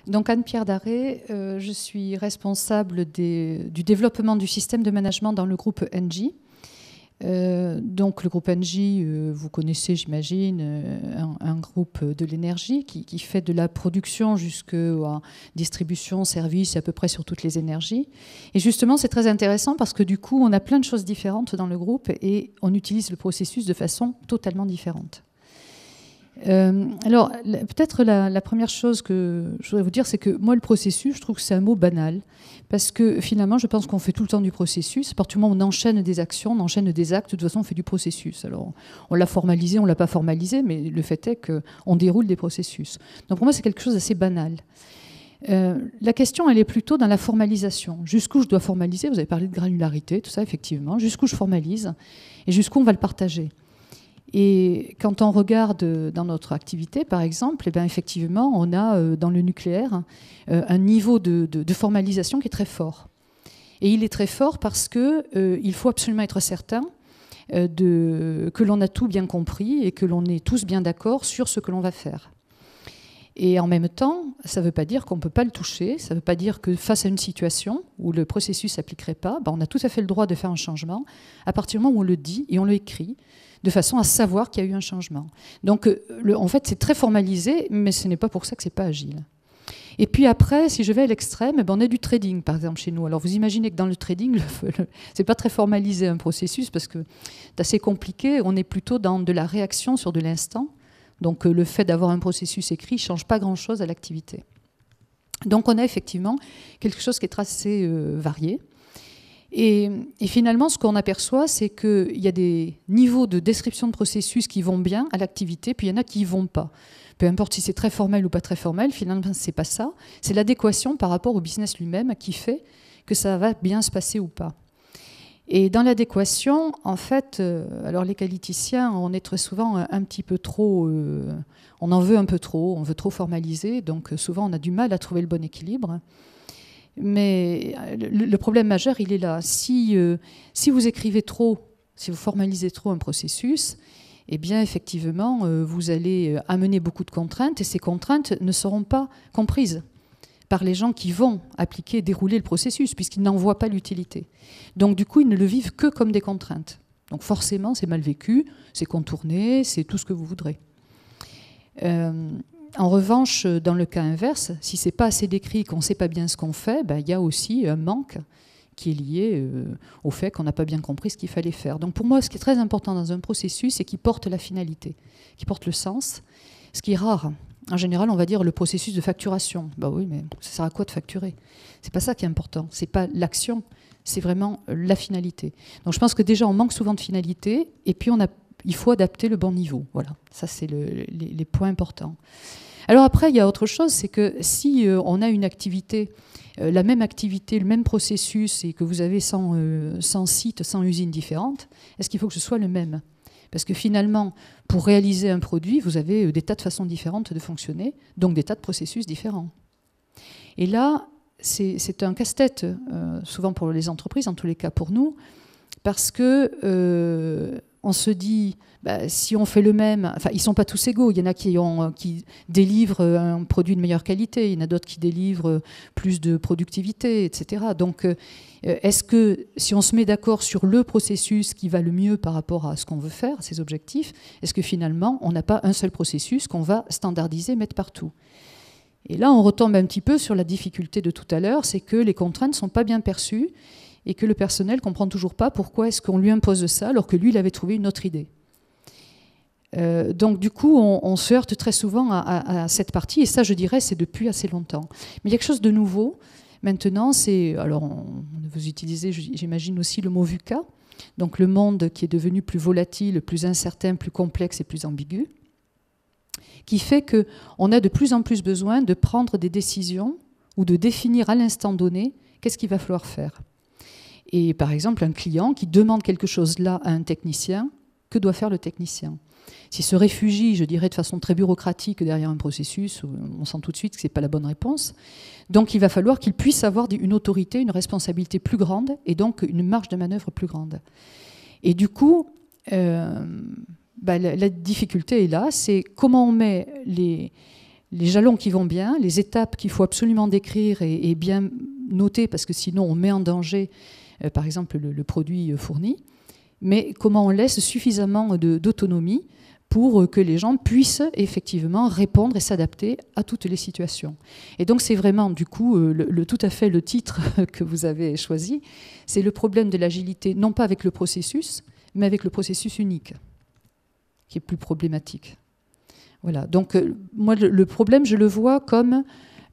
Donc Anne-Pierre Darré, je suis responsable du développement du système de management dans le groupe Engie. Donc le groupe Engie, vous connaissez, j'imagine, un groupe de l'énergie qui fait de la production jusqu'à distribution, service, à peu près sur toutes les énergies. Et justement, c'est très intéressant parce que du coup, on a plein de choses différentes dans le groupe et on utilise le processus de façon totalement différente. Alors, peut-être la première chose que je voudrais vous dire, c'est que moi, le processus, je trouve que c'est un mot banal. Parce que finalement, je pense qu'on fait tout le temps du processus. À partir du moment où on enchaîne des actions, on enchaîne des actes, de toute façon, on fait du processus. Alors, on l'a formalisé, on ne l'a pas formalisé, mais le fait est qu'on déroule des processus. Donc, pour moi, c'est quelque chose d'assez banal. La question, elle est plutôt dans la formalisation. Jusqu'où je dois formaliser? Vous avez parlé de granularité, tout ça, effectivement. Jusqu'où je formalise et jusqu'où on va le partager. Et quand on regarde dans notre activité, par exemple, eh bien, effectivement, on a dans le nucléaire un niveau de formalisation qui est très fort. Et il est très fort parce qu'il faut absolument être certain que l'on a tout bien compris et que l'on est tous bien d'accord sur ce que l'on va faire. Et en même temps, ça ne veut pas dire qu'on ne peut pas le toucher, ça ne veut pas dire que face à une situation où le processus ne s'appliquerait pas, ben on a tout à fait le droit de faire un changement à partir du moment où on le dit et on le écrit, de façon à savoir qu'il y a eu un changement. Donc, en fait, c'est très formalisé, mais ce n'est pas pour ça que ce n'est pas agile. Et puis après, si je vais à l'extrême, ben on a du trading, par exemple, chez nous. Alors, vous imaginez que dans le trading, ce n'est pas très formalisé un processus, parce que c'est assez compliqué. On est plutôt dans de la réaction sur de l'instant. Donc, le fait d'avoir un processus écrit ne change pas grand-chose à l'activité. Donc, on a effectivement quelque chose qui est assez varié. Et finalement, ce qu'on aperçoit, c'est qu'il y a des niveaux de description de processus qui vont bien à l'activité, puis il y en a qui ne vont pas. Peu importe si c'est très formel ou pas très formel, finalement, ce n'est pas ça. C'est l'adéquation par rapport au business lui-même qui fait que ça va bien se passer ou pas. Et dans l'adéquation, en fait, alors les qualiticiens, on est très souvent un petit peu trop... on en veut un peu trop, on veut trop formaliser, donc souvent on a du mal à trouver le bon équilibre. Mais le problème majeur, il est là. Si vous écrivez trop, si vous formalisez trop un processus, eh bien, effectivement, vous allez amener beaucoup de contraintes et ces contraintes ne seront pas comprises par les gens qui vont appliquer, dérouler le processus, puisqu'ils n'en voient pas l'utilité. Donc, du coup, ils ne le vivent que comme des contraintes. Donc, forcément, c'est mal vécu, c'est contourné, c'est tout ce que vous voudrez. En revanche, dans le cas inverse, si ce n'est pas assez décrit, qu'on ne sait pas bien ce qu'on fait, ben, y a aussi un manque qui est lié au fait qu'on n'a pas bien compris ce qu'il fallait faire. Donc pour moi, ce qui est très important dans un processus, c'est qu'il porte la finalité, qu'il porte le sens, ce qui est rare. En général, on va dire le processus de facturation. Ben oui, mais ça sert à quoi de facturer? C'est pas ça qui est important, c'est pas l'action, c'est vraiment la finalité. Donc je pense que déjà, on manque souvent de finalité, et puis il faut adapter le bon niveau. Voilà, ça c'est les points importants. Alors après, il y a autre chose, c'est que si on a une activité, la même activité, le même processus, et que vous avez 100 sites, 100 usines différentes, est-ce qu'il faut que ce soit le même? Parce que finalement, pour réaliser un produit, vous avez des tas de façons différentes de fonctionner, donc des tas de processus différents. Et là, c'est un casse-tête, souvent pour les entreprises, en tous les cas pour nous, parce que on se dit, bah, si on fait le même, enfin, ils ne sont pas tous égaux. Il y en a qui délivrent un produit de meilleure qualité, il y en a d'autres qui délivrent plus de productivité, etc. Donc, est-ce que si on se met d'accord sur le processus qui va le mieux par rapport à ce qu'on veut faire, à ses objectifs, est-ce que finalement, on n'a pas un seul processus qu'on va standardiser, mettre partout? Et là, on retombe un petit peu sur la difficulté de tout à l'heure, c'est que les contraintes ne sont pas bien perçues et que le personnel ne comprend toujours pas pourquoi est-ce qu'on lui impose ça alors que lui, il avait trouvé une autre idée. Donc du coup, on se heurte très souvent à cette partie, et ça, je dirais, c'est depuis assez longtemps. Mais il y a quelque chose de nouveau. Maintenant, alors vous utilisez, j'imagine aussi le mot VUCA, donc le monde qui est devenu plus volatile, plus incertain, plus complexe et plus ambigu, qui fait qu'on a de plus en plus besoin de prendre des décisions ou de définir à l'instant donné qu'est-ce qu'il va falloir faire. Et par exemple, un client qui demande quelque chose là à un technicien, que doit faire le technicien? S'il se réfugie, je dirais, de façon très bureaucratique derrière un processus, on sent tout de suite que ce n'est pas la bonne réponse. Donc il va falloir qu'il puisse avoir une autorité, une responsabilité plus grande et donc une marge de manœuvre plus grande. Et du coup, la difficulté est là, c'est comment on met les jalons qui vont bien, les étapes qu'il faut absolument décrire et bien noter, parce que sinon on met en danger, par exemple, le produit fourni, mais comment on laisse suffisamment d'autonomie pour que les gens puissent effectivement répondre et s'adapter à toutes les situations. Et donc c'est vraiment du coup tout à fait le titre que vous avez choisi, c'est le problème de l'agilité, non pas avec le processus, mais avec le processus unique, qui est plus problématique. Voilà, donc moi le problème je le vois comme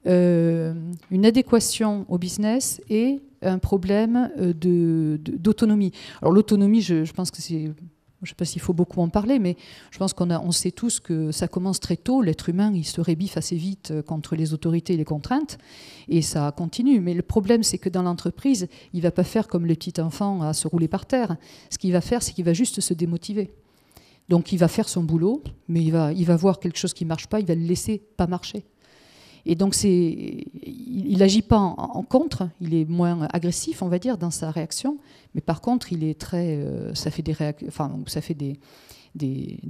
une adéquation au business et un problème d'autonomie. Alors l'autonomie, je pense que c'est... Je ne sais pas s'il faut beaucoup en parler, mais je pense on sait tous que ça commence très tôt. L'être humain, il se rébiffe assez vite contre les autorités et les contraintes, et ça continue. Mais le problème, c'est que dans l'entreprise, il ne va pas faire comme le petit enfant à se rouler par terre. Ce qu'il va faire, c'est qu'il va juste se démotiver. Donc il va faire son boulot, mais il va voir quelque chose qui ne marche pas, il va le laisser pas marcher. Et donc il n'agit pas en contre, il est moins agressif, on va dire, dans sa réaction, mais par contre, il est très, ça fait des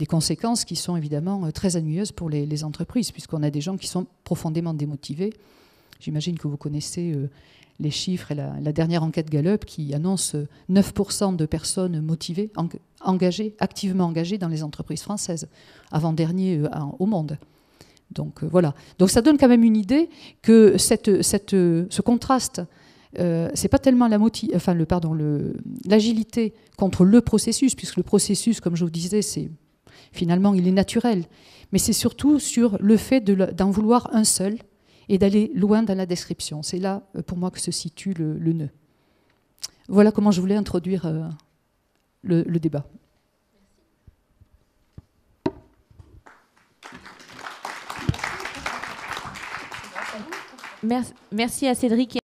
conséquences qui sont évidemment très ennuyeuses pour les entreprises, puisqu'on a des gens qui sont profondément démotivés. J'imagine que vous connaissez les chiffres et la dernière enquête Gallup qui annonce 9% de personnes motivées, activement engagées dans les entreprises françaises, avant-dernier au monde. Donc voilà. Donc ça donne quand même une idée que ce contraste, c'est pas tellement l'agilité contre le processus, puisque le processus, comme je vous disais, finalement il est naturel, mais c'est surtout sur le fait d'en vouloir un seul et d'aller loin dans la description. C'est là pour moi que se situe le nœud. Voilà comment je voulais introduire le débat. Merci à Cédric.